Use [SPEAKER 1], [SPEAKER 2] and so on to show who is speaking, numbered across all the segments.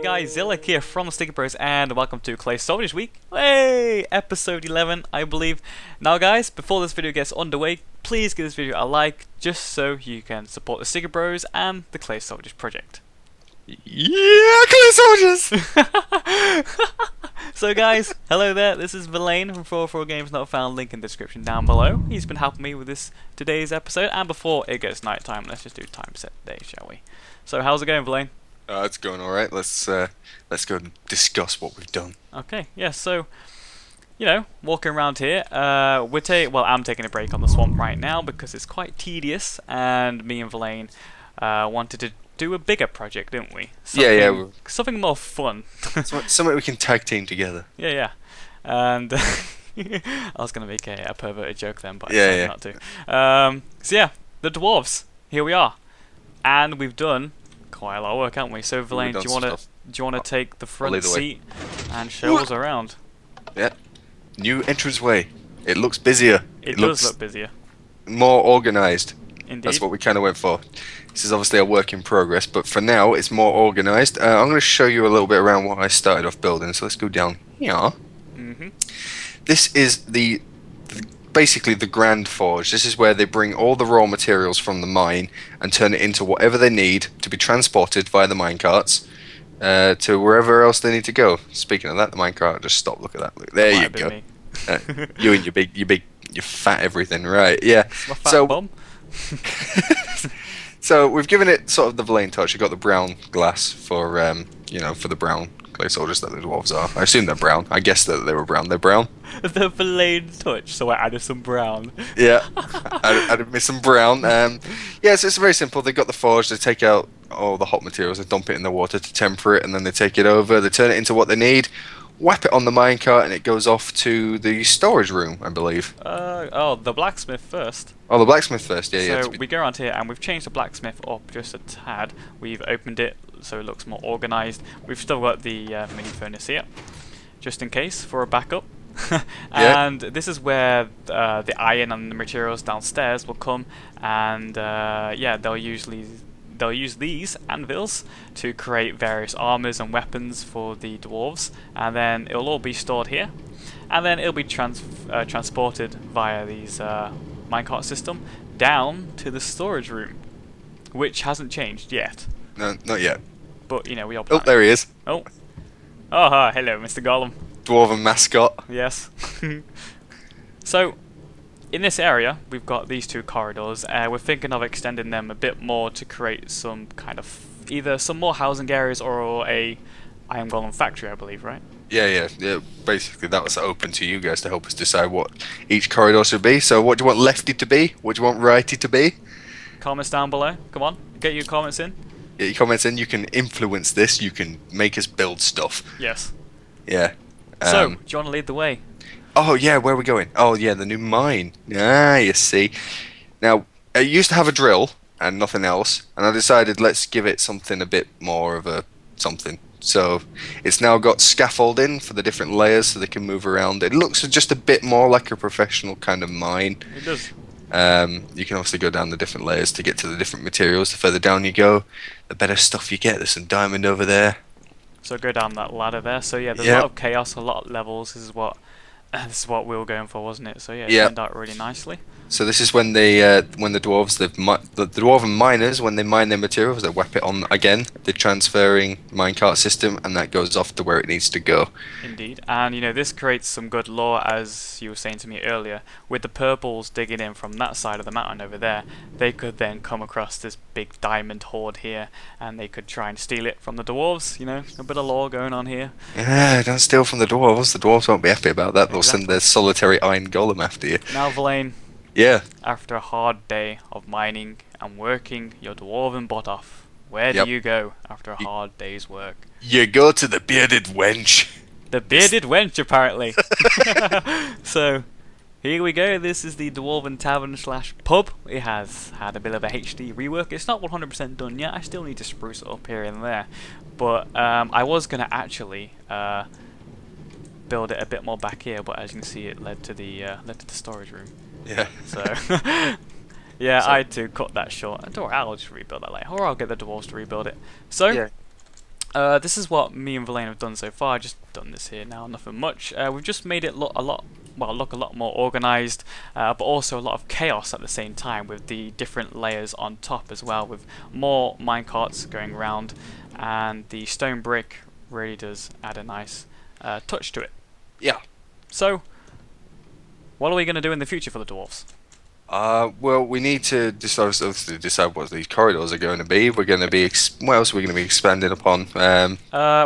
[SPEAKER 1] guys, Zillick here from Thesneakybros and welcome to Clay Soldiers Week. Hey, episode 11 I believe. Now guys, before this video gets underway, please give this video a like just so you can support the Thesneakybros and the Clay Soldiers project.
[SPEAKER 2] Yeah, Clay Soldiers!
[SPEAKER 1] So guys, hello there, this is Valaine from 404 Games Not Found, link in the description down below. He's been helping me with today's episode, and before it gets night time, let's just do time set day, shall we? So how's it going, Valaine?
[SPEAKER 2] It's going alright. Let's go and discuss what we've done.
[SPEAKER 1] Okay, yeah, so, you know, walking around here, I'm taking a break on the swamp right now because it's quite tedious, and me and Valaine wanted to do a bigger project, didn't we? Something more fun.
[SPEAKER 2] Something we can tag team together.
[SPEAKER 1] Yeah. And I was going to make a perverted joke then, but I decided not to. So yeah, the dwarves. Here we are, and we've done quite a lot of work, haven't we? So Valaine, do you want to take the front seat and show us around?
[SPEAKER 2] Yeah. New entranceway. It looks busier.
[SPEAKER 1] It does look busier.
[SPEAKER 2] More organised.
[SPEAKER 1] Indeed.
[SPEAKER 2] That's what we kind of went for. This is obviously a work in progress, but for now it's more organised. I'm going to show you a little bit around what I started off building. So let's go down here. This is basically the Grand Forge. This is where they bring all the raw materials from the mine and turn it into whatever they need to be transported via the minecarts to wherever else they need to go. Speaking of that, the minecart just stopped. Look at that. Look, there you go. You and your fat everything, right? Yeah.
[SPEAKER 1] My fat bum.
[SPEAKER 2] So we've given it sort of the Valaine touch. You've got the brown glass for for the brown clay soldiers that the dwarves are. I assume they're brown. I guess that they were brown. They're brown.
[SPEAKER 1] The Valaine touch, so I added some brown.
[SPEAKER 2] Yeah, added me some brown. So it's very simple. They've got the forge. They take out all the hot materials. They dump it in the water to temper it, and then they take it over. They turn it into what they need. Whap it on the minecart, and it goes off to the storage room, I believe.
[SPEAKER 1] The blacksmith first.
[SPEAKER 2] Oh, the blacksmith first. Yeah.
[SPEAKER 1] So we go around here, and we've changed the blacksmith up just a tad. We've opened it so it looks more organised. We've still got the mini furnace here, just in case for a backup. And this is where the iron and the materials downstairs will come, and they'll use these anvils to create various armors and weapons for the dwarves, and then it'll all be stored here, and then it'll be transported via these minecart system down to the storage room, which hasn't changed yet.
[SPEAKER 2] No, not yet.
[SPEAKER 1] But we are planning.
[SPEAKER 2] Oh, there he is.
[SPEAKER 1] Oh, hello, Mr. Gollum.
[SPEAKER 2] Dwarven mascot.
[SPEAKER 1] Yes. So, in this area, we've got these two corridors. We're thinking of extending them a bit more to create some kind of either some more housing areas or a Iron Golem factory, I believe, right?
[SPEAKER 2] Yeah. Basically, that was open to you guys to help us decide what each corridor should be. So, what do you want lefty to be? What do you want righty to be?
[SPEAKER 1] Comments down below. Come on, get your comments in.
[SPEAKER 2] Get your comments in. You can influence this. You can make us build stuff.
[SPEAKER 1] Yes.
[SPEAKER 2] Yeah.
[SPEAKER 1] So, do you want to lead the way?
[SPEAKER 2] Oh yeah, where are we going? Oh yeah, the new mine. Ah, you see. Now, I used to have a drill and nothing else, and I decided let's give it something a bit more of a something. So it's now got scaffolding for the different layers so they can move around. It looks just a bit more like a professional kind of mine.
[SPEAKER 1] It does.
[SPEAKER 2] You can obviously go down the different layers to get to the different materials. The further down you go, the better stuff you get. There's some diamond over there.
[SPEAKER 1] So go down that ladder there. So yeah, there's a lot of chaos, a lot of levels. This is what we were going for, wasn't it? So yeah, it turned out really nicely.
[SPEAKER 2] So this is when the dwarves, the dwarven miners, when they mine their materials, they whap it on again, the transferring minecart system, and that goes off to where it needs to go.
[SPEAKER 1] Indeed, and this creates some good lore, as you were saying to me earlier. With the purples digging in from that side of the mountain over there, they could then come across this big diamond hoard here, and they could try and steal it from the dwarves. A bit of lore going on here.
[SPEAKER 2] Yeah, don't steal from the dwarves. The dwarves won't be happy about that. They'll send their solitary iron golem after you.
[SPEAKER 1] Now, Valaine.
[SPEAKER 2] Yeah.
[SPEAKER 1] After a hard day of mining and working your dwarven butt off, where do you go after a hard day's work?
[SPEAKER 2] You go to the bearded wench.
[SPEAKER 1] The bearded wench, apparently. So, here we go. This is the Dwarven Tavern / pub. It has had a bit of a HD rework. It's not 100% done yet. I still need to spruce it up here and there. But I was going to actually build it a bit more back here, but as you can see, it led to the storage room.
[SPEAKER 2] Yeah.
[SPEAKER 1] So, yeah, I had to cut that short. I'll just rebuild that later, or I'll get the dwarves to rebuild it. So, This is what me and Valaine have done so far. Just done this here now, nothing much. We've just made it look a lot more organised, but also a lot of chaos at the same time, with the different layers on top as well, with more minecarts going around, and the stone brick really does add a nice touch to it.
[SPEAKER 2] Yeah.
[SPEAKER 1] So, what are we going to do in the future for the dwarves?
[SPEAKER 2] Well, we need to decide what these corridors are going to be. We're going to be what else are we going to be expanding upon?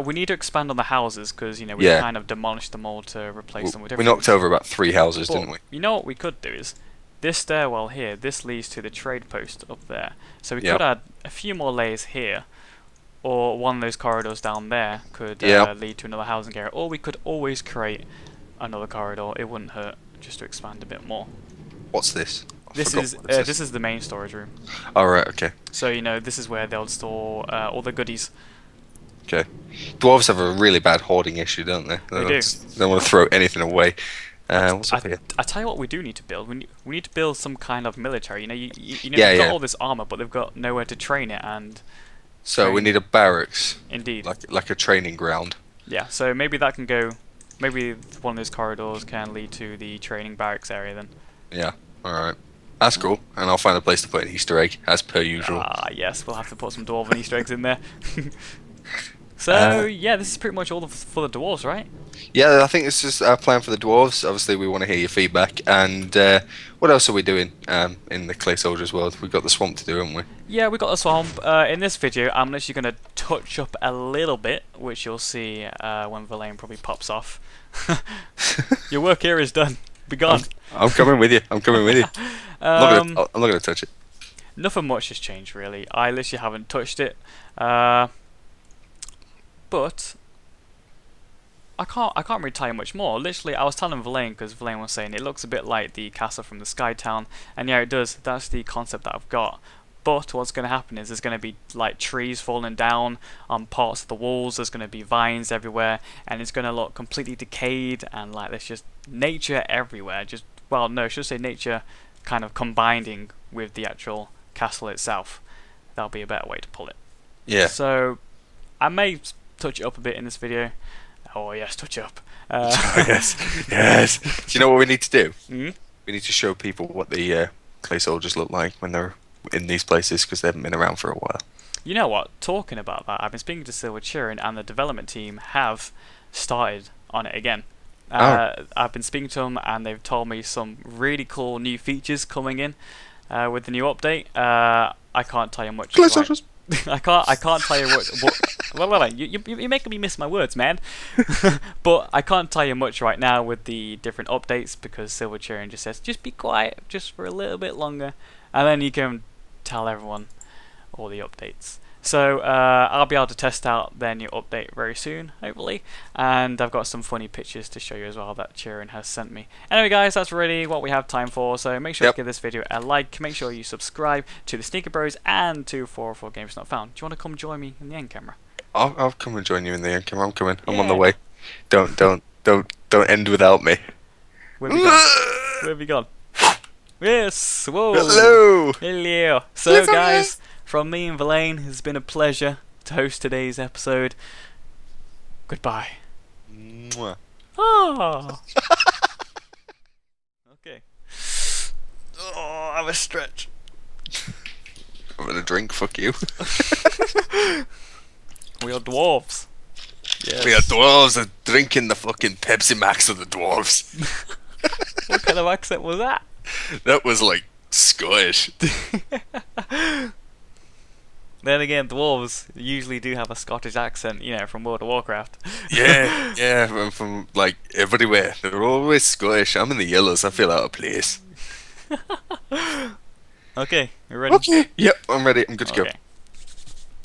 [SPEAKER 1] We need to expand on the houses because we kind of demolished them all to replace them with
[SPEAKER 2] We
[SPEAKER 1] different.
[SPEAKER 2] knocked over about 3 houses,
[SPEAKER 1] But
[SPEAKER 2] didn't we?
[SPEAKER 1] you know what we could do is this stairwell here. This leads to the trade post up there. So we
[SPEAKER 2] Yep.
[SPEAKER 1] could add a few more layers here, or one of those corridors down there could
[SPEAKER 2] Yep.
[SPEAKER 1] lead to another housing area. Or we could always create another corridor. It wouldn't hurt just to expand a bit more.
[SPEAKER 2] What's this? I
[SPEAKER 1] This
[SPEAKER 2] forgot
[SPEAKER 1] is
[SPEAKER 2] what this
[SPEAKER 1] this is the main storage room.
[SPEAKER 2] All right. Okay.
[SPEAKER 1] So this is where they'll store all the goodies.
[SPEAKER 2] Okay. Dwarves have a really bad hoarding issue, don't they?
[SPEAKER 1] They do.
[SPEAKER 2] They don't want to throw anything away. What's up here?
[SPEAKER 1] I tell you what, we do need to build. We need to build some kind of military.
[SPEAKER 2] Yeah,
[SPEAKER 1] they've got
[SPEAKER 2] yeah.
[SPEAKER 1] all this armor, but they've got nowhere to train it. And
[SPEAKER 2] So we need a barracks,
[SPEAKER 1] indeed,
[SPEAKER 2] like a training ground.
[SPEAKER 1] yeah. So maybe that can go. Maybe one of those corridors can lead to the training barracks area then.
[SPEAKER 2] Yeah. All right. That's cool. And I'll find a place to put an Easter egg, as per usual.
[SPEAKER 1] Ah, yes, we'll have to put some dwarven Easter eggs in there. So yeah, this is pretty much all for the dwarves, right?
[SPEAKER 2] Yeah, I think this is our plan for the dwarves. Obviously, we want to hear your feedback. And what else are we doing in the Clay Soldiers world? We've got the swamp to do, haven't we?
[SPEAKER 1] Yeah, we got the swamp. In this video, I'm actually going to touch up a little bit, which you'll see when Valaine probably pops off. Your work here is done. Be gone.
[SPEAKER 2] I'm coming with you. I'm coming with you. I'm not going to touch it.
[SPEAKER 1] Nothing much has changed, really. I literally haven't touched it. But I can't really tell you much more. Literally, I was telling Valaine because Valaine was saying it looks a bit like the castle from the Sky Town, and yeah, it does. That's the concept that I've got. But what's going to happen is there's going to be like trees falling down on parts of the walls. There's going to be vines everywhere, and it's going to look completely decayed, and like there's just nature everywhere. I should say nature kind of combining with the actual castle itself. That'll be a better way to pull it.
[SPEAKER 2] Yeah.
[SPEAKER 1] So I may touch it up a bit in this video. Oh yes, touch up.
[SPEAKER 2] Yes. Yes. Do you know what we need to do?
[SPEAKER 1] Mm-hmm.
[SPEAKER 2] We need to show people what the Clay Soldiers look like when they're in these places, because they haven't been around for a while.
[SPEAKER 1] You know what? Talking about that, I've been speaking to Silver Chirin, and the development team have started on it again. I've been speaking to them, and they've told me some really cool new features coming in with the new update. I can't tell you much.
[SPEAKER 2] Clay Soldiers.
[SPEAKER 1] I can't tell you what. You're making me miss my words, man. But I can't tell you much right now with the different updates, because Silver Chirin just says just be quiet, just for a little bit longer, and then you can tell everyone all the updates. So I'll be able to test out their new update very soon, hopefully, and I've got some funny pictures to show you as well that Chirin has sent me. Anyway guys, that's really what we have time for, so make sure to give this video a like, make sure you subscribe to the Thesneakybros and to 404 Games Not Found. Do you want to come join me in the end camera?
[SPEAKER 2] I'll come and join you in the end camera. I'm coming. I'm on the way. Don't end without me.
[SPEAKER 1] Where have you gone? Where have you gone? Yes! Whoa!
[SPEAKER 2] Hello!
[SPEAKER 1] Hello! So guys, from me and Valaine, it's been a pleasure to host today's episode. Goodbye.
[SPEAKER 2] Mwah.
[SPEAKER 1] Oh. Okay. Oh, have a stretch.
[SPEAKER 2] I'm gonna drink, fuck you.
[SPEAKER 1] We are dwarves. Yes.
[SPEAKER 2] We are dwarves are drinking the fucking Pepsi Max of the dwarves.
[SPEAKER 1] What kind of accent was that?
[SPEAKER 2] That was like Scottish.
[SPEAKER 1] Then again, dwarves usually do have a Scottish accent, from World of Warcraft.
[SPEAKER 2] Yeah, from like everywhere. They're always Scottish. I'm in the yellows. I feel out of place.
[SPEAKER 1] Okay, you ready?
[SPEAKER 2] Okay. Yep, I'm ready. I'm good to go.
[SPEAKER 1] Okay.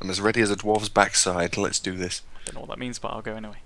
[SPEAKER 2] I'm as ready as a dwarf's backside. Let's do this.
[SPEAKER 1] I don't know what that means, but I'll go anyway.